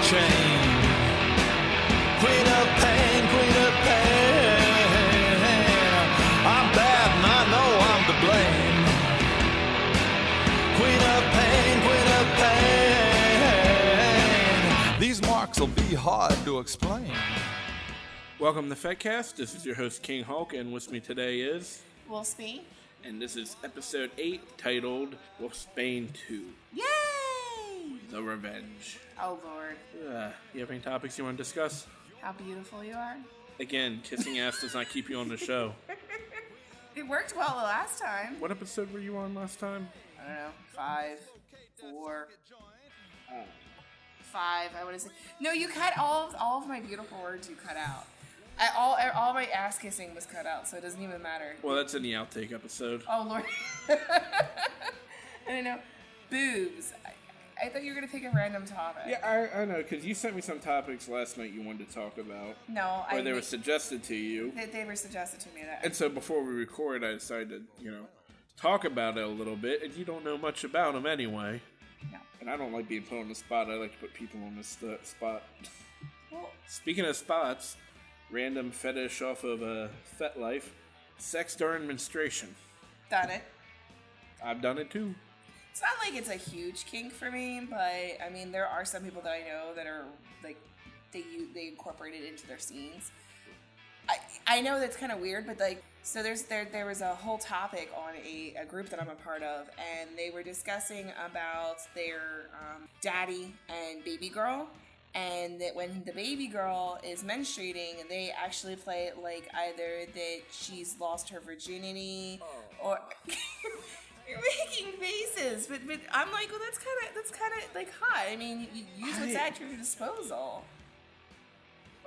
chain. Queen of pain, queen of pain. I'm bad and I know I'm to blame. Queen of pain, queen of pain. These marks will be hard to explain. Welcome to FetCast. This is your host King Hulk, and with me today is Wolfsbane. And this is episode 8, titled Wolfsbane 2. Yay! The Revenge. Oh, Lord. You have any topics you want to discuss? How beautiful you are. Again, kissing ass does not keep you on the show. It worked well the last time. What episode were you on last time? I don't know. 5, 4, 5, I would say. No, you cut all of my beautiful words you cut out. All my ass kissing was cut out, so it doesn't even matter. Well, that's in the outtake episode. Oh, Lord. I don't know. Boobs. I thought you were going to pick a random topic. Yeah, I know, because you sent me some topics last night you wanted to talk about. No, or they were suggested to you. They were suggested to me. And so before we record, I decided to, talk about it a little bit, and you don't know much about them anyway. No. And I don't like being put on the spot. I like to put people on the spot. Well, speaking of spots, random fetish off of FetLife, sex during menstruation. done it. I've done it too. It's not like it's a huge kink for me, but I mean, there are some people that I know that are like they incorporate it into their scenes. I know that's kind of weird, but like, so there was a whole topic on a group that I'm a part of, and they were discussing about their daddy and baby girl, and that when the baby girl is menstruating, they actually play it like either that she's lost her virginity or. You're making faces, but I'm like, well, that's kind of like hot. I mean, you use what's at your disposal.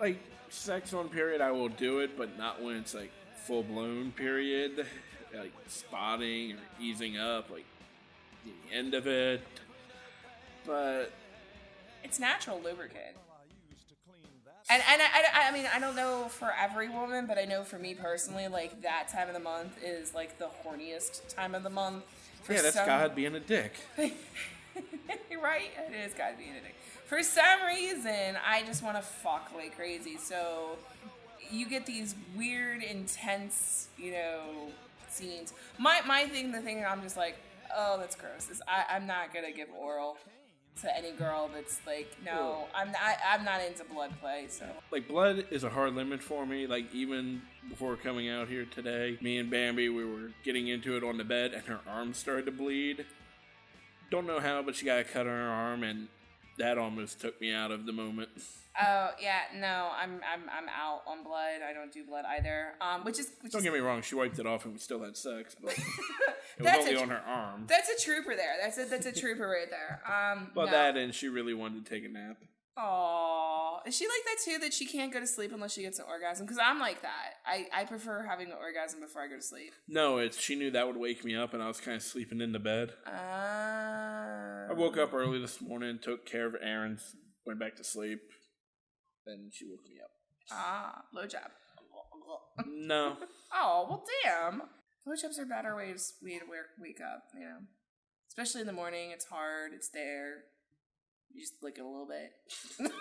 Like, sex on period, I will do it, but not when it's like full blown period, like spotting or easing up, like the end of it. But it's natural lubricant. And I mean, I don't know for every woman, but I know for me personally, like, that time of the month is, like, the horniest time of the month. Yeah, that's God being a dick. Right? It is God being a dick. For some reason, I just want to fuck like crazy. So you get these weird, intense, scenes. The thing I'm just like, oh, that's gross, is I'm not going to give oral to any girl that's like, no, I'm not into blood play. So like, blood is a hard limit for me. Like, even before coming out here today, me and Bambi, we were getting into it on the bed, and her arm started to bleed. Don't know how, but she got a cut on her arm, and that almost took me out of the moment. Oh yeah, no, I'm out on blood. I don't do blood either. Don't get me wrong, she wiped it off and we still had sex, but it was only on her arm. That's a trooper there. That's a trooper right there. Well, no. That and she really wanted to take a nap. Aww, is she like that too? That she can't go to sleep unless she gets an orgasm? Because I'm like that. I prefer having an orgasm before I go to sleep. No, she knew that would wake me up, and I was kind of sleeping in the bed. I woke up early this morning, took care of errands, went back to sleep. Then she woke me up. Blowjob. No. Oh, well, damn. Blowjobs are a better way to wake up, Especially in the morning, it's hard, it's there. You just lick it a little bit. That's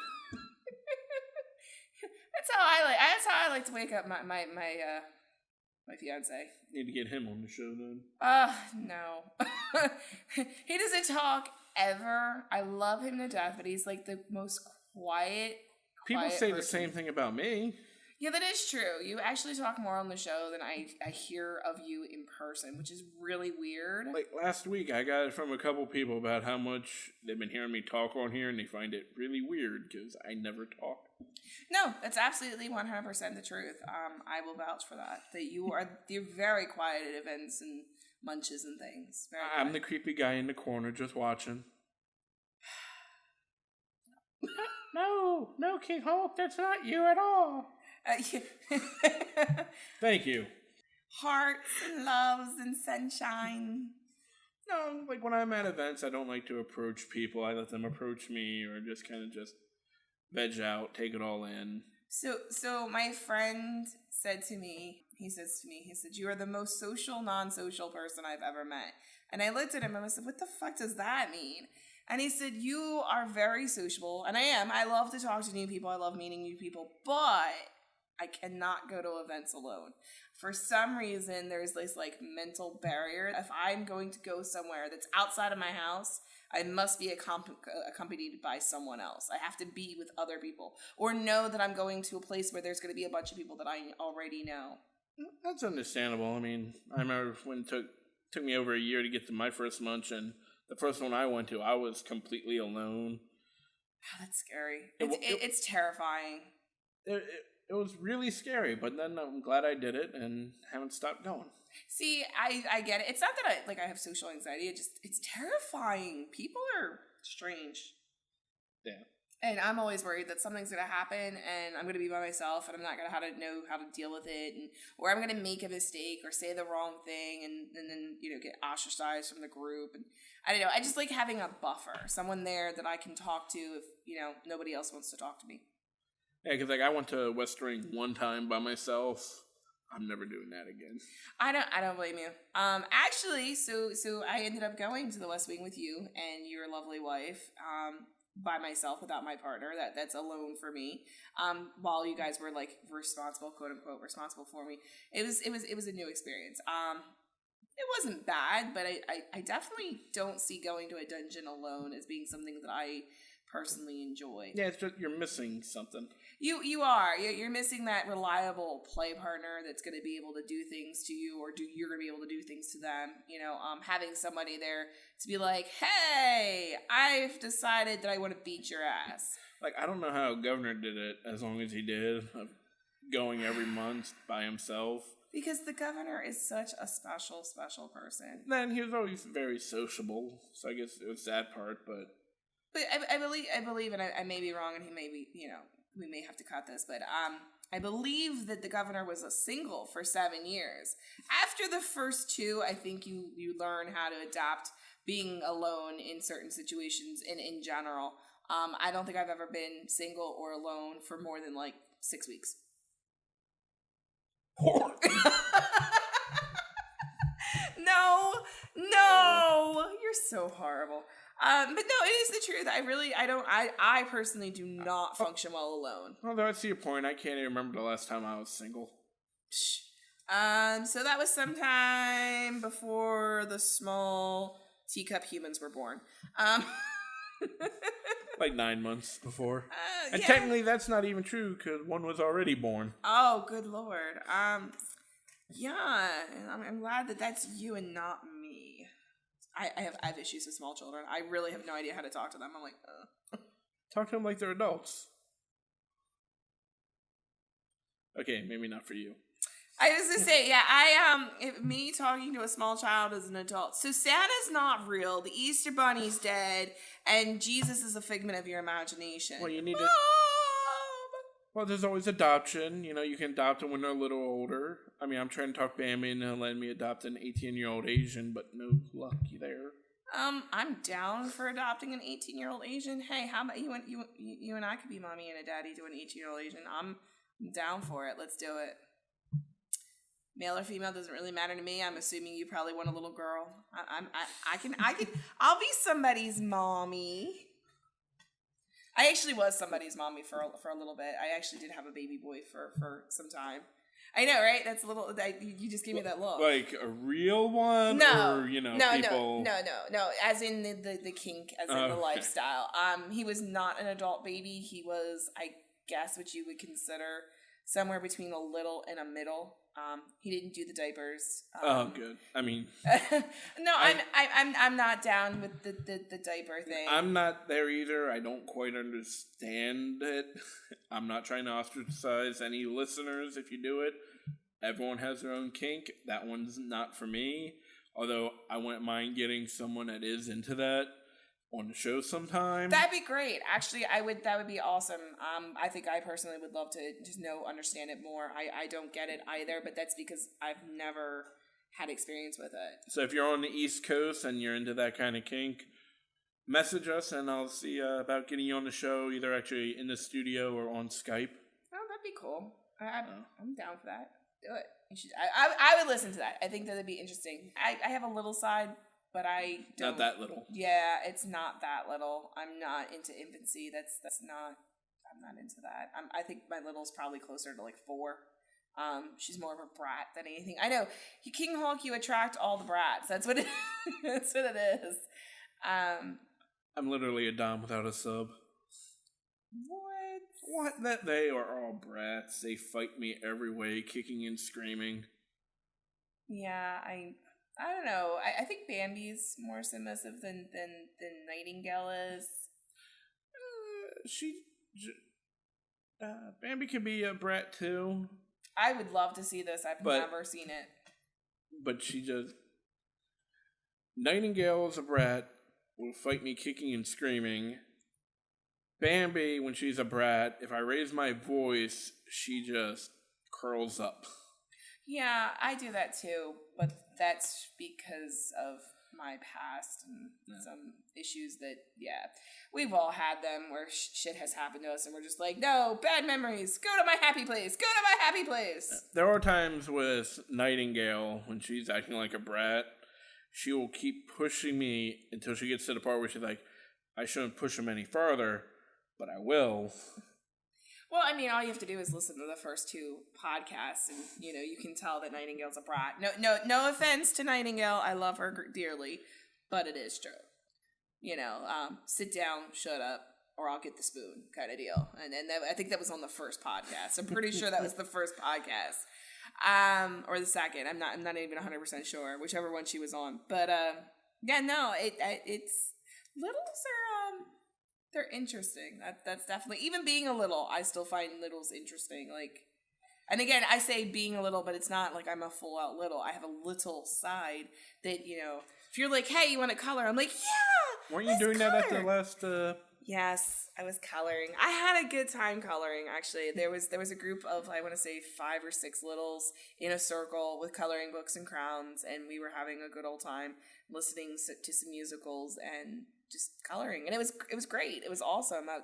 how I like to wake up my fiance. Need to get him on the show then. No. He doesn't talk ever. I love him to death, but he's like the most quiet. People say the same thing about me. Yeah, that is true. You actually talk more on the show than I hear of you in person, which is really weird. Like last week, I got it from a couple people about how much they've been hearing me talk on here, and they find it really weird because I never talk. No, that's absolutely 100% the truth. I will vouch for that. That you're very quiet at events and munches and things. I'm the creepy guy in the corner just watching. No, King Hulk, that's not you at all. Thank you. Hearts and loves and sunshine. No, like when I'm at events, I don't like to approach people. I let them approach me, or just kind of veg out, take it all in. So my friend said to me, he said, you are the most social, non-social person I've ever met. And I looked at him and I said, what the fuck does that mean? And he said, you are very sociable. And I am. I love to talk to new people. I love meeting new people. But I cannot go to events alone. For some reason, there's this like mental barrier. If I'm going to go somewhere that's outside of my house, I must be accompanied by someone else. I have to be with other people. Or know that I'm going to a place where there's going to be a bunch of people that I already know. That's understandable. I mean, I remember when it took me over a year to get to my first munch, and the first one I went to, I was completely alone. Oh, that's scary. It's terrifying. It was really scary, but then I'm glad I did it and haven't stopped going. See, I get it. It's not that I have social anxiety. It's terrifying. People are strange. Yeah. And I'm always worried that something's going to happen and I'm going to be by myself and I'm not going to know how to deal with it, or I'm going to make a mistake or say the wrong thing and then, get ostracized from the group. And I don't know. I just like having a buffer, someone there that I can talk to if, nobody else wants to talk to me. Yeah, because I went to West Ring one time by myself. I'm never doing that again. I don't blame you. Actually, so I ended up going to the West Wing with you and your lovely wife. By myself without my partner. That's alone for me. While you guys were like responsible, quote unquote, responsible for me. It was a new experience. It wasn't bad, but I definitely don't see going to a dungeon alone as being something that I personally enjoy. Yeah, it's just you're missing something. You are. You're missing that reliable play partner that's going to be able to do things to you, or you're going to be able to do things to them. Having somebody there to be like, hey, I've decided that I want to beat your ass. Like, I don't know how Governor did it as long as he did, going every month by himself. Because the governor is such a special, special person. Then he was always very sociable, so I guess it was that part, but I believe, and I may be wrong, and he may be, we may have to cut this, but I believe that the governor was a single for 7 years. After the first 2, I think you learn how to adapt being alone in certain situations and in general. I don't think I've ever been single or alone for more than like 6 weeks. No, you're so horrible. But no, it is the truth. I personally do not function well alone. Although I see your point. I can't even remember the last time I was single. So that was sometime before the small teacup humans were born. Like 9 months before. And yeah. technically that's not even true, because one was already born. Oh, good Lord. Yeah, I'm glad that that's you and not me. I have issues with small children. I really have no idea how to talk to them. I'm like, Talk to them like they're adults. Okay, maybe not for you. I was gonna say, yeah, me talking to a small child as an adult. So Santa's not real, the Easter Bunny's dead, and Jesus is a figment of your imagination. Well, you need to... Well, there's always adoption. You can adopt them when they're a little older. I mean, I'm trying to talk Bambi into letting me adopt an 18-year-old Asian, but no luck there. I'm down for adopting an 18-year-old Asian. Hey, how about you and I could be mommy and a daddy to an 18-year-old Asian. I'm down for it. Let's do it. Male or female doesn't really matter to me. I'm assuming you probably want a little girl. I'll be somebody's mommy. I actually was somebody's mommy for a little bit. I actually did have a baby boy for some time. I know, right? That's a little. You just gave me that look. Like a real one, no, or people. No. As in the kink, as in the lifestyle. He was not an adult baby. He was, I guess, what you would consider somewhere between a little and a middle. He didn't do the diapers. Oh, good. I mean, no, I'm not down with the diaper thing. I'm not there either. I don't quite understand it. I'm not trying to ostracize any listeners if you do it. Everyone has their own kink. That one's not for me. Although I wouldn't mind getting someone that is into that on the show sometime. That'd be great. Actually, that would be awesome. I think I personally would love to just understand it more. I don't get it either, but that's because I've never had experience with it. So if you're on the East Coast and you're into that kind of kink, message us and I'll see about getting you on the show, either actually in the studio or on Skype. Oh, that'd be cool. I'm down for that. Do it. You should. I would listen to that. I think that'd be interesting. I have a little side but I don't. Not that little. Yeah, it's not that little. I'm not into infancy. That's not. I'm not into that. I think my little's probably closer to like 4. She's more of a brat than anything. I know. King Hulk, you attract all the brats. That's what it. That's what it is. I'm literally a dom without a sub. What? That they are all brats. They fight me every way, kicking and screaming. Yeah, I don't know. I think Bambi's more submissive than Nightingale is. Bambi can be a brat too. I would love to see this. I've never seen it. But she just... Nightingale is a brat, will fight me kicking and screaming. Bambi, when she's a brat, if I raise my voice, she just curls up. Yeah, I do that too, but that's because of my past and some issues that, we've all had them where shit has happened to us and we're just like, no, bad memories, go to my happy place, go to my happy place. There are times with Nightingale, when she's acting like a brat, she will keep pushing me until she gets to the part where she's like, I shouldn't push him any farther, but I will. Well, I mean, all you have to do is listen to the first 2 podcasts, and you can tell that Nightingale's a brat. No offense to Nightingale, I love her dearly, but it is true. Sit down, shut up, or I'll get the spoon, kind of deal. And I think that was on the first podcast. I'm pretty sure that was the first podcast, or the second. I'm not even 100% sure, whichever one she was on. But it's littles are they're interesting. That's definitely, even being a little, I still find littles interesting. Like, and again, I say being a little, but it's not like I'm a full out little. I have a little side that, if you're like, hey, you want to color? I'm like, yeah. Weren't you doing that at the last? Yes, I was coloring. I had a good time coloring. Actually, there was a group of, I want to say 5 or 6 littles in a circle with coloring books and crowns, and we were having a good old time listening to some musicals and just coloring, and it was great. It was awesome. I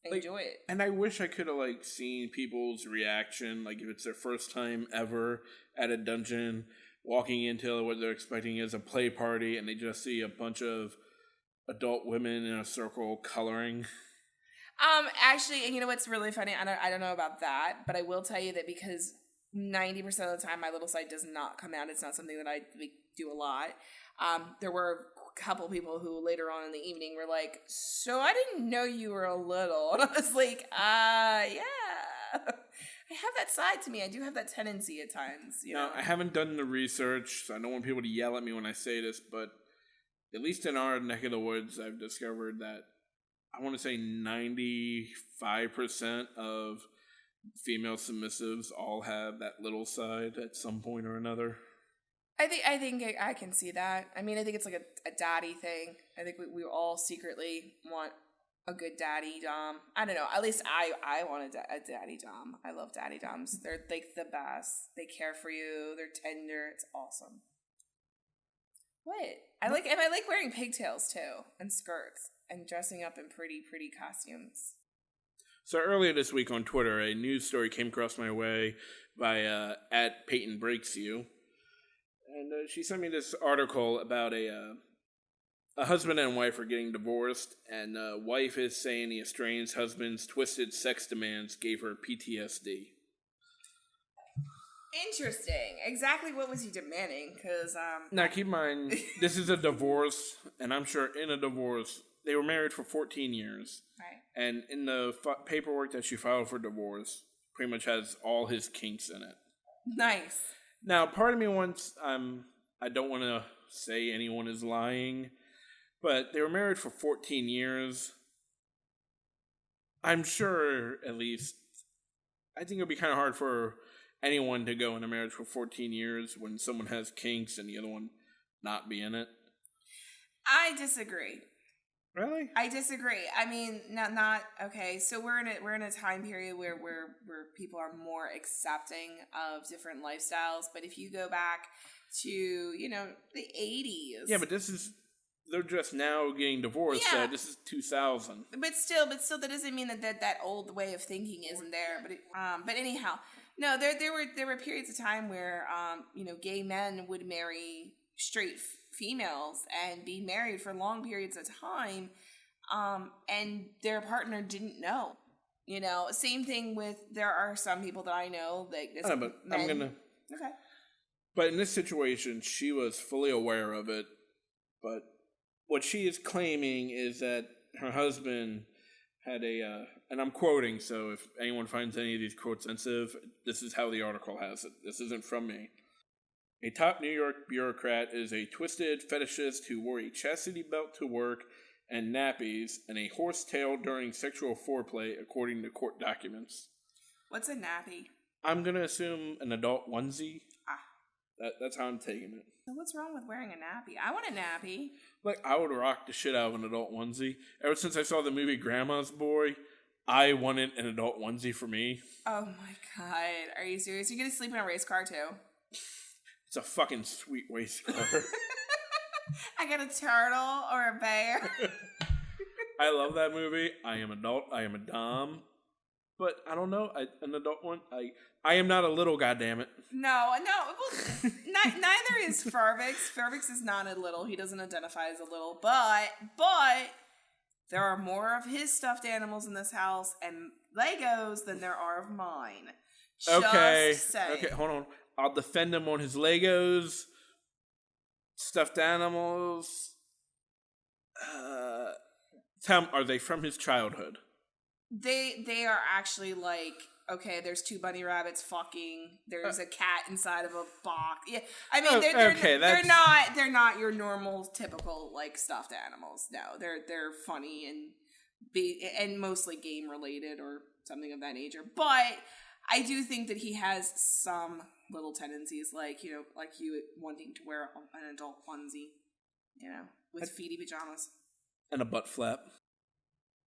enjoy it. And I wish I could have seen people's reaction, if it's their first time ever at a dungeon, walking into what they're expecting is a play party, and they just see a bunch of adult women in a circle coloring. Actually, and you know what's really funny? I don't know about that, but I will tell you that because 90% of the time my little side does not come out. It's not something that I do a lot. There were a couple people who later on in the evening were like, so I didn't know you were a little. And I was like, yeah. I have that side to me. I do have that tendency at times. Now, I haven't done the research, so I don't want people to yell at me when I say this, but at least in our neck of the woods, I've discovered that I want to say 95% of female submissives all have that little side at some point or another. I think I can see that. I mean, I think it's like a daddy thing. I think we all secretly want a good daddy dom. I don't know. At least I want a daddy dom. I love daddy doms. They're the best. They care for you. They're tender. It's awesome. What? I like wearing pigtails too, and skirts, and dressing up in pretty costumes. So earlier this week on Twitter, a news story came across my way by @PeytonBreaksYou. And she sent me this article about a husband and wife are getting divorced, and the wife is saying the estranged husband's twisted sex demands gave her PTSD. Interesting. Exactly what was he demanding? Because now keep in mind, this is a divorce, and I'm sure in a divorce they were married for 14 years, right? And in the paperwork that she filed for divorce, pretty much has all his kinks in it. Nice. Now, part of me wants, I don't want to say anyone is lying, but they were married for 14 years. I'm sure, at least, I think it would be kind of hard for anyone to go in a marriage for 14 years when someone has kinks and the other one not be in it. I disagree. Really? I disagree. I mean, not okay. So we're in a time period where people are more accepting of different lifestyles. But if you go back to the 80s, yeah, but they're just now getting divorced. Yeah. So this is 2000. But still, that doesn't mean that old way of thinking isn't there. But anyhow, no, there were periods of time where gay men would marry straight females and be married for long periods of time, and their partner didn't know. You know, same thing with, there are some people that I know, like this. I know, but I'm gonna. Okay. But in this situation, she was fully aware of it. But what she is claiming is that her husband had and I'm quoting, so if anyone finds any of these quotes sensitive, this is how the article has it. This isn't from me. A top New York bureaucrat is a twisted fetishist who wore a chastity belt to work and nappies and a horse tail during sexual foreplay, according to court documents. What's a nappy? I'm going to assume an adult onesie. Ah. That's how I'm taking it. So what's wrong with wearing a nappy? I want a nappy. Like, I would rock the shit out of an adult onesie. Ever since I saw the movie Grandma's Boy, I wanted an adult onesie for me. Oh my god. Are you serious? You're going to sleep in a race car too? It's a fucking sweet race car. I got a turtle or a bear. I love that movie. I am adult. I am a dom. But I don't know. An adult one. I am not a little, goddammit. No. Well, neither is Fervix. Fervix is not a little. He doesn't identify as a little. But there are more of his stuffed animals in this house and Legos than there are of mine. Okay. Just saying. Okay, hold on. I'll defend him on his Legos. Stuffed animals. Are they from his childhood? They are actually like, okay, there's two bunny rabbits fucking. There's a cat inside of a box. Yeah, I mean they're not your normal typical like stuffed animals. No, they're funny and mostly game related or something of that nature. But I do think that he has some little tendencies, like you wanting to wear an adult onesie, with feety pajamas and a butt flap.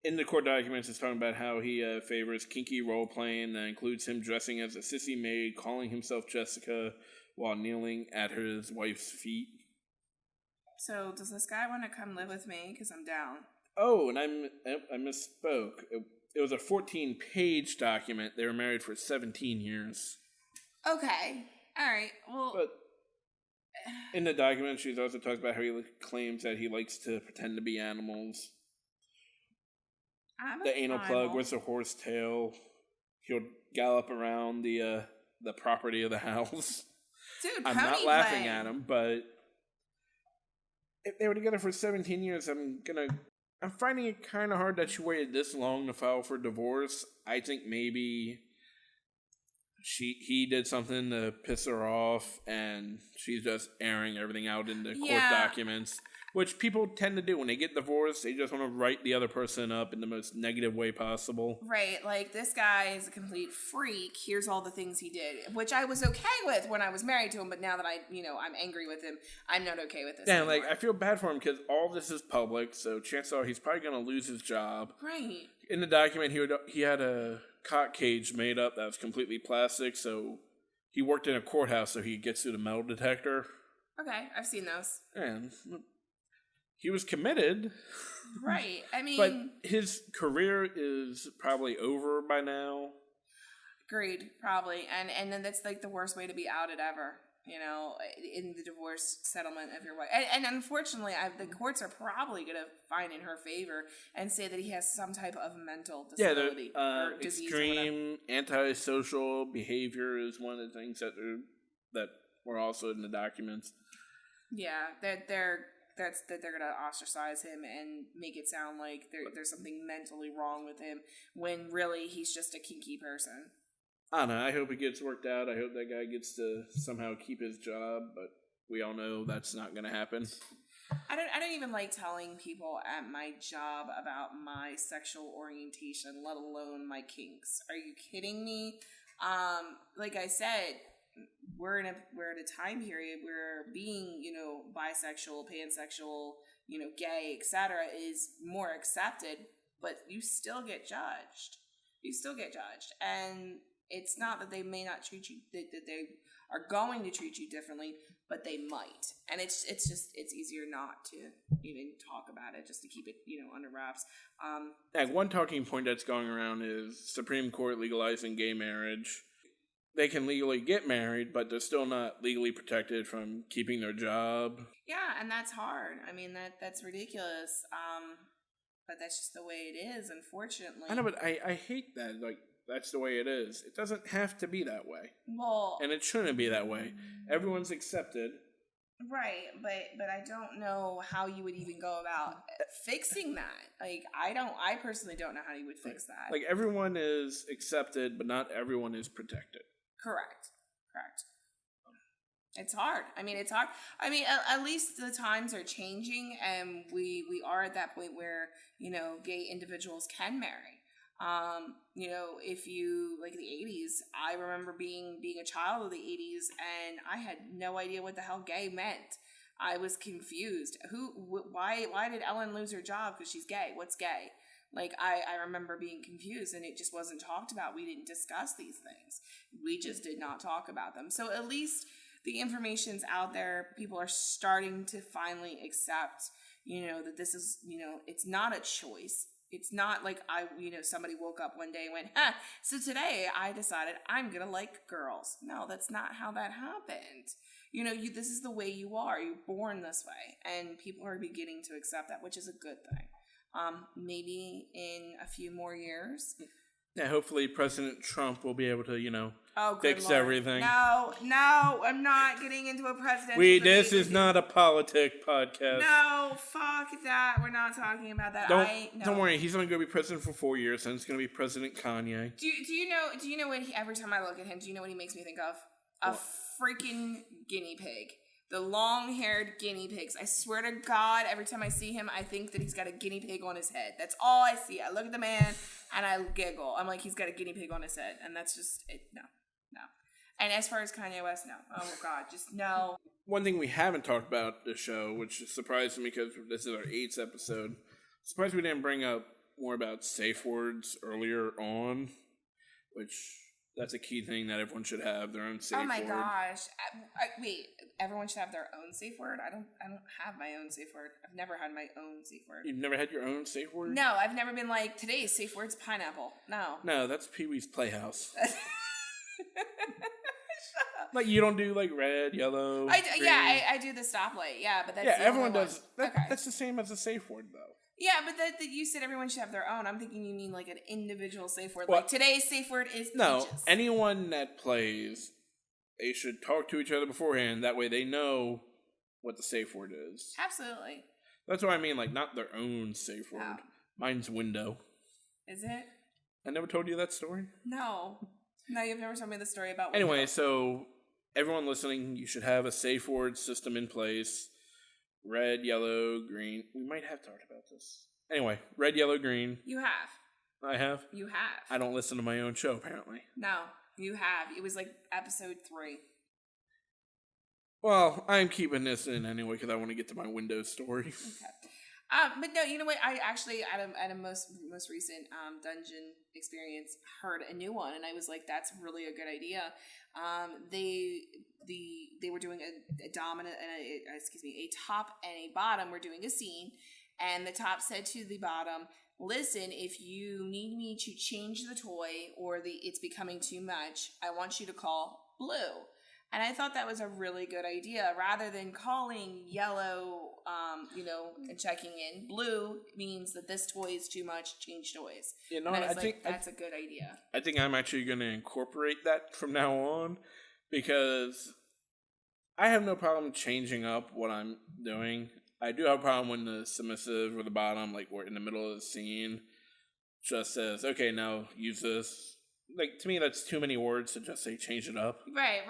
In the court documents, it's talking about how he favors kinky role-playing that includes him dressing as a sissy maid, calling himself Jessica, while kneeling at his wife's feet. So, does this guy want to come live with me? Because I'm down. Oh, and I misspoke. It was a 14-page document. They were married for 17 years. Okay. All right. Well... But in the document, she's also talked about how he claims that he likes to pretend to be animals. The anal plug with a horse tail. He'll gallop around the property of the house. Dude, I'm not laughing at him, but if they were together for 17 years, I'm finding it kind of hard that she waited this long to file for divorce. I think maybe he did something to piss her off, and she's just airing everything out in the court documents. Which people tend to do when they get divorced. They just want to write the other person up in the most negative way possible. Right, like this guy is a complete freak. Here's all the things he did, which I was okay with when I was married to him. But now that I'm angry with him, I'm not okay with this. Yeah, anymore. Like I feel bad for him because all this is public, so chances are he's probably going to lose his job. Right. In the document, he had a cock cage made up that was completely plastic, so he worked in a courthouse, so he gets through the metal detector. Okay, I've seen those. And he was committed. Right. I mean... But his career is probably over by now. Agreed, probably. And then that's like the worst way to be outed ever, in the divorce settlement of your wife. And unfortunately, the courts are probably going to find in her favor and say that he has some type of mental disability or disease. Extreme antisocial behavior is one of the things that were also in the documents. Yeah, that they're going to ostracize him and make it sound like there's something mentally wrong with him when really he's just a kinky person. I don't know. I hope it gets worked out. I hope that guy gets to somehow keep his job, but we all know that's not going to happen. I don't even like telling people at my job about my sexual orientation, let alone my kinks. Are you kidding me? Like I said, we're at a time period where being, bisexual, pansexual, gay, etc. is more accepted, but you still get judged. And it's not that they may not treat you, that they are going to treat you differently, but they might. And it's easier not to even talk about it, just to keep it, under wraps. One talking point that's going around is Supreme Court legalizing gay marriage. they can legally get married, but they're still not legally protected from keeping their job. Yeah, and that's hard. I mean, that's ridiculous. But that's just the way it is, unfortunately. I know, but I hate that. Like, that's the way it is. It doesn't have to be that way. Well, And it shouldn't be that way. Everyone's accepted. right, but I don't know how you would even go about fixing that. Like, I personally don't know how you would fix that. Like, everyone is accepted, but not everyone is protected. Correct. It's hard. I mean, it's hard. I mean, at least the times are changing, and we are at that point where, you know, gay individuals can marry. You know, if you, like, the 80s, I remember being a child of the 80s, and I had no idea what the hell gay meant. I was confused. Why did Ellen lose her job because she's gay? What's gay? Like, I remember being confused, and it just wasn't talked about. We didn't discuss these things. We just did not talk about them. So at least the information's out there. People are starting to finally accept, you know, that this is, you know, it's not a choice. It's not like somebody woke up one day and went, so today I decided I'm going to like girls. No, that's not how that happened. You know, this is the way you are. You're born this way. And people are beginning to accept that, which is a good thing. Maybe in a few more years. Yeah, hopefully President Trump will be able to, you know, fix Lord. everything. No, I'm not getting into a presidential This debate is not a politic podcast. No, fuck that. We're not talking about that. Don't worry. He's only going to be president for 4 years, and it's going to be President Kanye. Do you know what every time I look at him, do you know what he makes me think of? A freaking guinea pig. The long-haired guinea pigs. I swear to God, every time I see him, I think that he's got a guinea pig on his head. That's all I see. I look at the man, and I giggle. I'm like, he's got a guinea pig on his head. And that's just, no. And as far as Kanye West, no. Oh, God, just no. One thing we haven't talked about this show, which surprised me because this is our 8th episode, surprised we didn't bring up more about safe words earlier on, which that's a key thing that everyone should have, their own safe word. Oh my gosh. Wait, everyone should have their own safe word? I don't have my own safe word. I've never had my own safe word. You've never had your own safe word? No, I've never been like, today's safe word's pineapple. No, that's Pee-wee's Playhouse. Like, you don't do, like, red, yellow, green. I do the stoplight. Yeah, but that's the everyone only does. one. Okay. That's the same as a safe word, though. Yeah, but that you said everyone should have their own. I'm thinking you mean like an individual safe word. Well, like today's safe word is peaches. No, anyone that plays, they should talk to each other beforehand. That way they know what the safe word is. Absolutely. That's what I mean, like, not their own safe word. Oh. Mine's window. Is it? I never told you that story? No, you've never told me the story about window. Anyway, so everyone listening, you should have a safe word system in place. Red, yellow, green. We might have talked about this. Anyway, red, yellow, green. You have. I have? You have. I don't listen to my own show, apparently. No, you have. It was like episode 3. Well, I'm keeping this in anyway because I want to get to my Windows story. Okay. But no, you know what? I actually, at a most recent dungeon experience, heard a new one, and I was like, "That's really a good idea." They were doing a dominant and a top and a bottom were doing a scene, and the top said to the bottom, "Listen, if you need me to change the toy or it's becoming too much, I want you to call Blue." And I thought that was a really good idea. Rather than calling yellow, and checking in, blue means that this toy is too much, change toys. You know, I think that's a good idea. I think I'm actually going to incorporate that from now on because I have no problem changing up what I'm doing. I do have a problem when the submissive or the bottom, like we're in the middle of the scene, just says, "Okay, now use this." Like, to me, that's too many words to just say change it up. Right,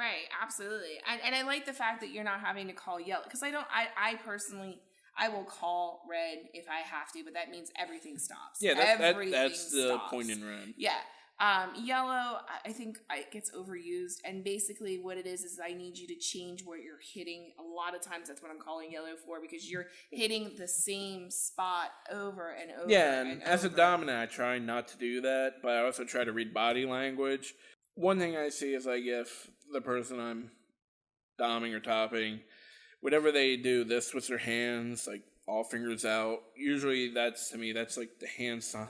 absolutely. And I like the fact that you're not having to call yellow. Because I personally, I will call red if I have to, but that means everything stops. Yeah, that's the stops. point in red. Yeah. Yellow, I think it gets overused. And basically what it is I need you to change where you're hitting. A lot of times that's what I'm calling yellow for, because you're hitting the same spot over and over. Yeah, and as a dominant, I try not to do that, but I also try to read body language. One thing I see is, like, if the person I'm doming or topping, whatever they do, this with their hands, like, all fingers out, usually that's, to me, that's like the hand sign.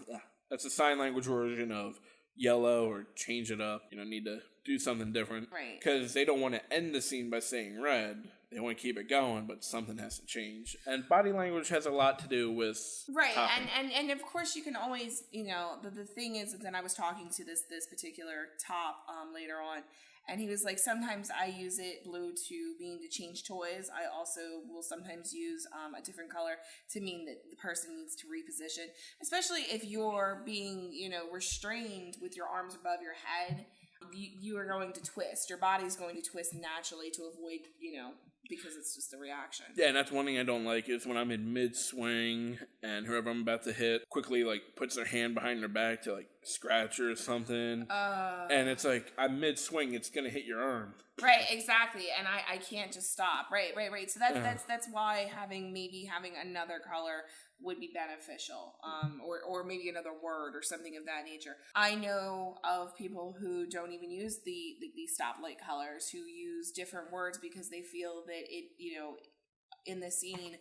That's a sign language version of yellow or change it up. You know, need to do something different. Right. Because they don't want to end the scene by saying red. They want to keep it going, but something has to change. And body language has a lot to do with right. topping. And of course you can always, the thing is that then I was talking to this particular top later on, and he was like, sometimes I use it blue to mean to change toys. I also will sometimes use a different color to mean that the person needs to reposition, especially if you're being, restrained with your arms above your head. You are going to twist. Your body's going to twist naturally to avoid, because it's just a reaction. Yeah, and that's one thing I don't like is when I'm in mid-swing and whoever I'm about to hit quickly, puts their hand behind their back to, scratch or something. And it's like, I'm mid-swing, it's going to hit your arm. Right, exactly. And I can't just stop. Right. So that's why having another color would be beneficial, or maybe another word or something of that nature. I know of people who don't even use the stoplight colors, who use different words because they feel that it, in the scene,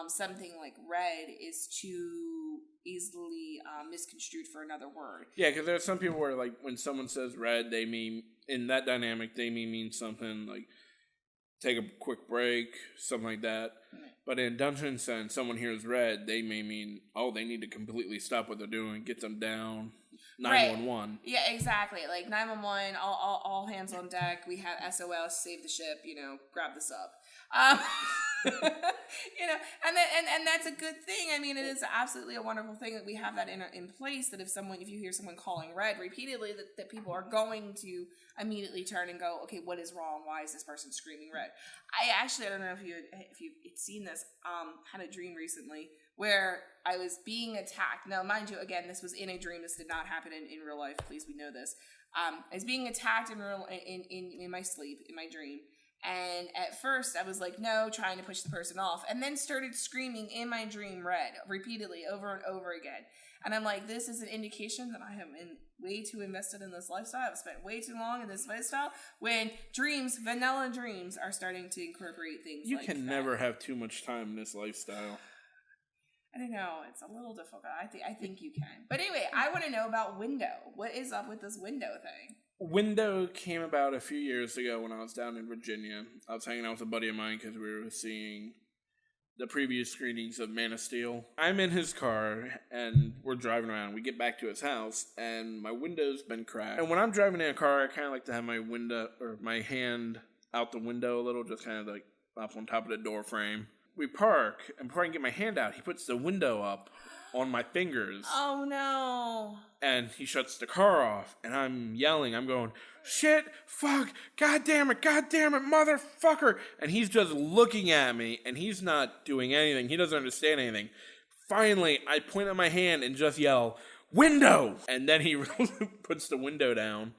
something like red is too easily misconstrued for another word. Yeah, because there are some people where, when someone says red, they mean, in that dynamic, they mean something like take a quick break, something like that. Right. But in Dungeons and someone hears red, they may mean, they need to completely stop what they're doing, get them down. 911. Right. Yeah, exactly. 911, all hands on deck. We have SOS, save the ship. Grab this up. And that's a good thing. I mean, it is absolutely a wonderful thing that we have that in place. That if you hear someone calling red repeatedly, that people are going to immediately turn and go, okay, what is wrong? Why is this person screaming red? I don't know if you've seen this. Had a dream recently where I was being attacked. Now, mind you, again, this was in a dream. This did not happen in real life. Please, we know this. I was being attacked in my sleep, in my dream. And at first, I was like, no, trying to push the person off. And then started screaming in my dream red repeatedly over and over again. And I'm like, this is an indication that I am way too invested in this lifestyle. I've spent way too long in this lifestyle when vanilla dreams are starting to incorporate things like that. You can never have too much time in this lifestyle. I don't know. It's a little difficult. I think you can. But anyway, I want to know about Window. What is up with this Window thing? Window came about a few years ago when I was down in Virginia. I was hanging out with a buddy of mine because we were seeing the preview screenings of Man of Steel. I'm in his car, and we're driving around. We get back to his house, and my window's been cracked. And when I'm driving in a car, I kind of like to have my window, or my hand out the window a little, just kind of up on top of the door frame. We park, and before I can get my hand out, he puts the window up on my fingers. Oh, no. And he shuts the car off, and I'm yelling. I'm going, shit, fuck, God damn it, motherfucker. And he's just looking at me, and he's not doing anything. He doesn't understand anything. Finally, I point at my hand and just yell, window! And then he puts the window down.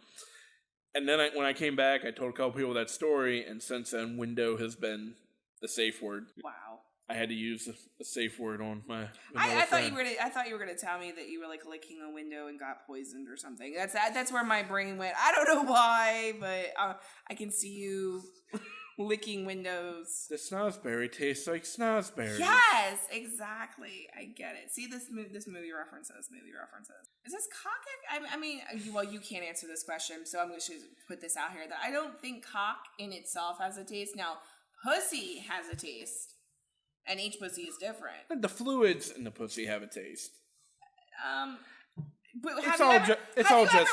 And then when I came back, I told a couple people that story, and since then, window has been the safe word. Wow. I had to use a safe word on my. I thought you were gonna tell me that you were licking a window and got poisoned or something. That's where my brain went. I don't know why, but I can see you licking windows. The snozberry tastes like snozberry. Yes, exactly. I get it. See this movie references. Is this cock? I mean, well, you can't answer this question, so I'm going to put this out here that I don't think cock in itself has a taste. Now, pussy has a taste. And each pussy is different. The fluids in the pussy have a taste. But have you ever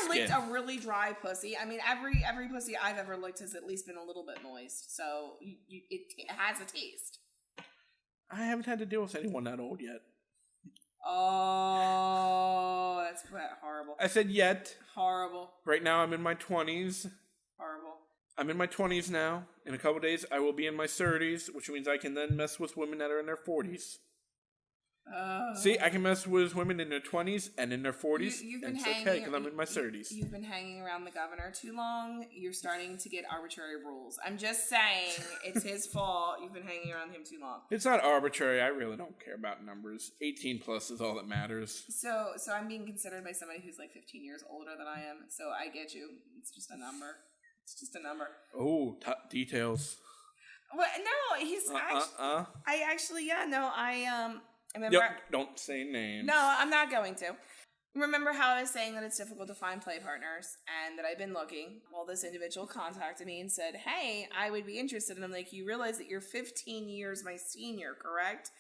licked skin. a really dry pussy? I mean, every pussy I've ever licked has at least been a little bit moist. So it has a taste. I haven't had to deal with anyone that old yet. Oh, that's horrible. I said yet. Horrible. Right now I'm in my 20s. Horrible. I'm in my 20s now. In a couple days, I will be in my 30s, which means I can then mess with women that are in their 40s. See, I can mess with women in their 20s and in their 40s. It's okay, because I'm in my 30s. You've been hanging around the governor too long. You're starting to get arbitrary rules. I'm just saying, it's his fault. You've been hanging around him too long. It's not arbitrary. I really don't care about numbers. 18 plus is all that matters. So I'm being considered by somebody who's 15 years older than I am. So I get you. It's just a number. It's just a number. Oh, details. Well, no, he's I remember. Don't say names. No, I'm not going to. Remember how I was saying that it's difficult to find play partners and that I've been looking? Well, this individual contacted me and said, hey, I would be interested. And I'm like, you realize that you're 15 years my senior, correct?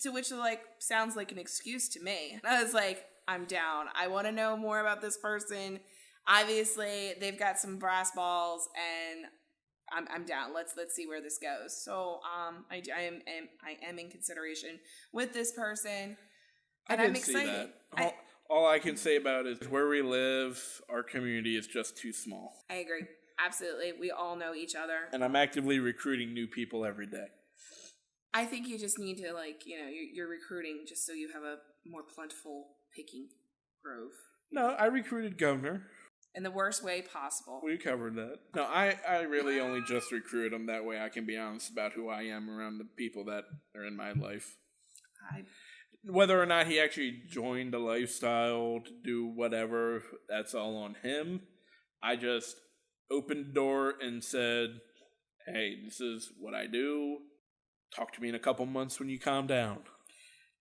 To which they're like, sounds like an excuse to me. And I was like, I'm down. I want to know more about this person. Obviously, they've got some brass balls and I'm down. Let's see where this goes. So I am in consideration with this person. And I'm excited. All I can say about it is where we live, our community is just too small. I agree. Absolutely. We all know each other. And I'm actively recruiting new people every day. I think you just need to, you're recruiting just so you have a more plentiful picking grove. No, I recruited Governor. In the worst way possible. We covered that. No, I really only just recruit him. That way I can be honest about who I am around the people that are in my life. Whether or not he actually joined the lifestyle to do whatever, that's all on him. I just opened the door and said, hey, this is what I do. Talk to me in a couple months when you calm down.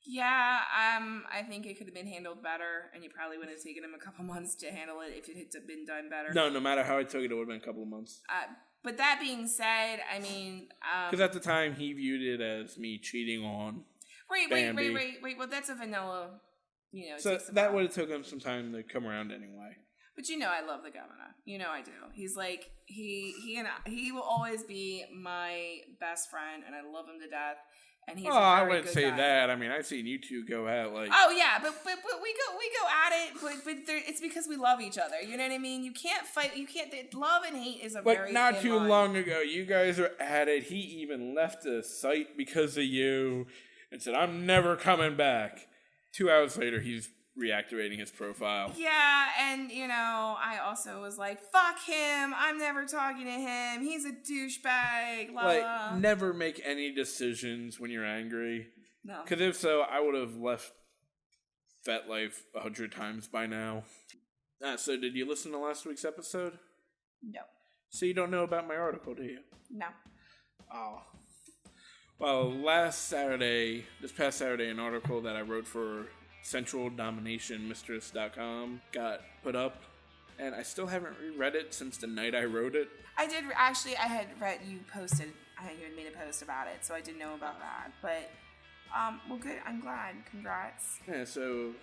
Yeah, I think it could have been handled better, and you probably would have taken him a couple months to handle it if it had been done better. No matter how I took it, it would have been a couple of months. But that being said, I mean... Because at the time, he viewed it as me cheating on Wait. Well, that's a vanilla, So that would have taken him some time to come around anyway. But I love the governor. I do. He's like, he will always be my best friend, and I love him to death. And he's I wouldn't say guy. That. I mean, I've seen you two go at Oh yeah, but we go at it, but it's because we love each other. You know what I mean? You can't fight. You can't. Love and hate is a very. But not too line. Long ago, you guys were at it. He even left the site because of you. And said, I'm never coming back. 2 hours later, he's reactivating his profile. Yeah, and, I also was like, fuck him. I'm never talking to him. He's a douchebag. Never make any decisions when you're angry. No. Because if so, I would have left FetLife 100 times by now. So did you listen to last week's episode? No. So you don't know about my article, do you? No. Oh. Well, this past Saturday, an article that I wrote for CentralDominationMistress.com got put up, and I still haven't reread it since the night I wrote it. I did, actually, I had read, you posted, you had made a post about it, so I did know about that, but, well, good, I'm glad, congrats. Yeah, so,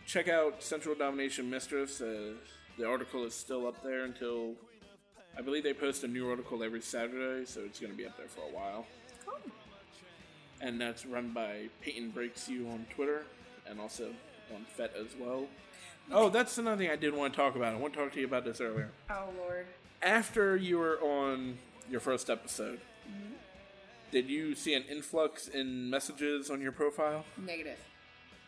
check out Central Domination Mistress, the article is still up there until, I believe they post a new article every Saturday, so it's going to be up there for a while. Cool. And that's run by Peyton Breaks You on Twitter, and also on Fet as well. Oh, that's another thing I did want to talk about. I want to talk to you about this earlier. Oh, Lord. After you were on your first episode, did you see an influx in messages on your profile? Negative.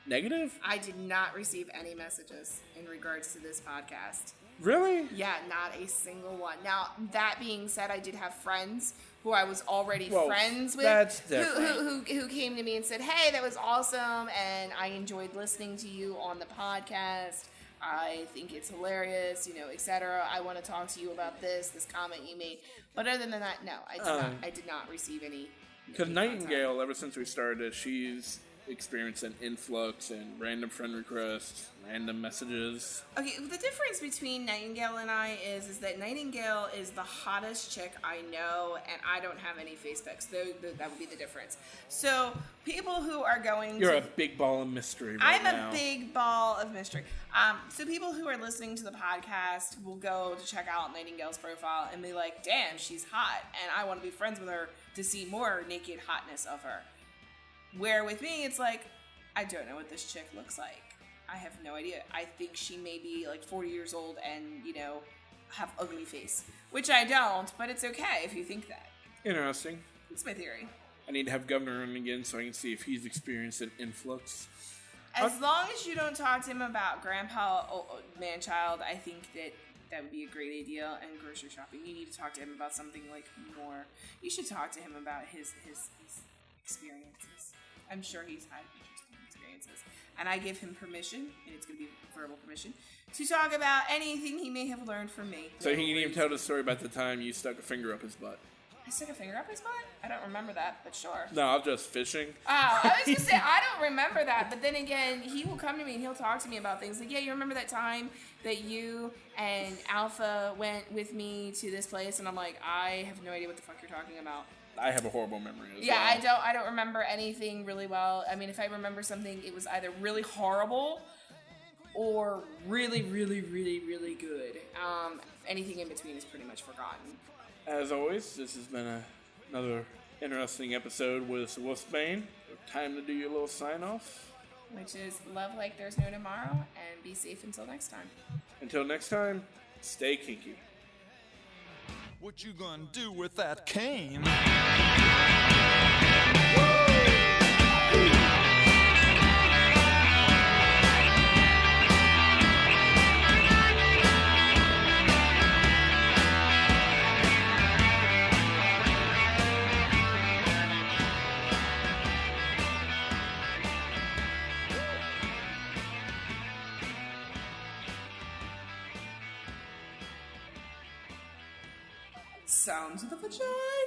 Negative? I did not receive any messages in regards to this podcast. Really? Yeah, not a single one. Now, that being said, I did have friends who I was already friends with. That's different. Who came to me and said, hey, that was awesome, and I enjoyed listening to you on the podcast. I think it's hilarious, etc. I want to talk to you about this comment you made. But other than that, no, I did not receive any. Because Nightingale, ever since we started, she's experienced an influx and random friend requests, random messages. Okay, the difference between Nightingale and I is that Nightingale is the hottest chick I know, and I don't have any face pics. That would be the difference. So people who are going You're a big ball of mystery right now. I'm a big ball of mystery. So people who are listening to the podcast will go to check out Nightingale's profile and be like, damn, she's hot, and I want to be friends with her to see more naked hotness of her. Where with me, it's like, I don't know what this chick looks like. I have no idea. I think she may be 40 years old and, have ugly face. Which I don't, but it's okay if you think that. Interesting. It's my theory. I need to have Governor on again so I can see if he's experienced an influx. As long as you don't talk to him about Grandpa Manchild, I think that would be a great idea. And grocery shopping, you need to talk to him about something more. You should talk to him about his experiences. I'm sure he's had interesting experiences. And I give him permission, and it's going to be verbal permission, to talk about anything he may have learned from me. So he can even tell the story about the time you stuck a finger up his butt. I stuck a finger up his butt? I don't remember that, but sure. No, I'm just fishing. Oh, I was gonna say, I don't remember that, but then again, he will come to me and he'll talk to me about things. Like, yeah, you remember that time that you and Alpha went with me to this place? And I'm like, I have no idea what the fuck you're talking about. I have a horrible memory as Yeah, well. I don't remember anything really well. I mean, if I remember something, it was either really horrible or really, really, really, really good. Anything in between is pretty much forgotten. As always, this has been another interesting episode with Wolfsbane. Time to do your little sign-off. Which is love like there's no tomorrow, and be safe until next time. Until next time, stay kinky. What you gonna do with that cane? Sounds of the vagina.